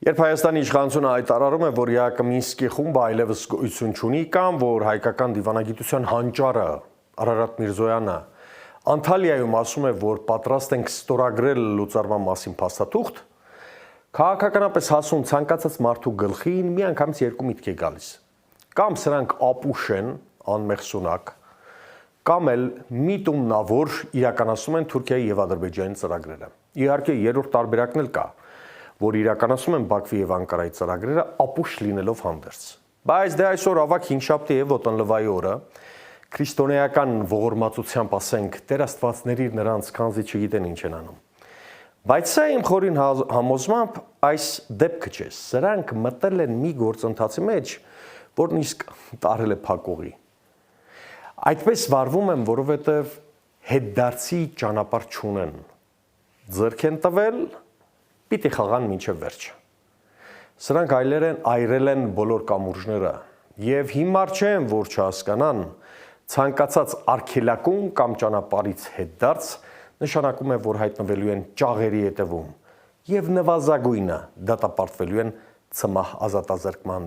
Երբ Հայաստանի իշխանությունը հայտարարում է, որ ԵԱԿ Մինսկի խումբը այլևս գոյություն չունի, կամ որ հայկական դիվանագիտության հանճարը Արարատ Միրզոյանը Անտալիայում ասում է, որ պատրաստ ենք ստորագրել լուծարման մասին փաստաթուղթ, քաղաքականապես հասուն ցանկացած մարդու գլխին միանգամից երկու միտք է գալիս. կամ սրանք ապուշ են, անմեղսունակ, կամ էլ միտումնավոր իրականացնում են Թուրքիայի եւ Ադրբեջանի ծրագրերը։ Իհարկե, երրորդ տարբերակն էլ կա, որ իրականացում են Բաքվի եւ Անկարայի ծրագրերը ապուշ լինելով հանդերձ։ Բայց դե այսօր ավագ հինգշաբթի եւ Օտանլվայի օրը քրիստոնեական ողորմածությամբ ասենք Տեր Աստվածների նրանց քանզի չգիտեն ինչ են անում։ Բայց սա իմ խորին համոզմամբ այս դեպքը չէ։ Սրանք մտել են մի գործընթացի մեջ, որն իսկ տարել է փակողի։ Այդպես վարվում են, որովհետև հետդարձի ճանապարհ չունեն։ Ձեռք են տվել, պիտի խաղան մինչև վերջը։ Սրանք այրել են բոլոր կամուրջները եւ հիմար չեն, որ չհասկանան, ցանկացած արգելակում կամ ճանապարհից հետդարձ նշանակում է, որ հայտնվելու են ճաղերի հետևում եւ նվազագույնը դատապարտվելու են ցմահ ազատազրկման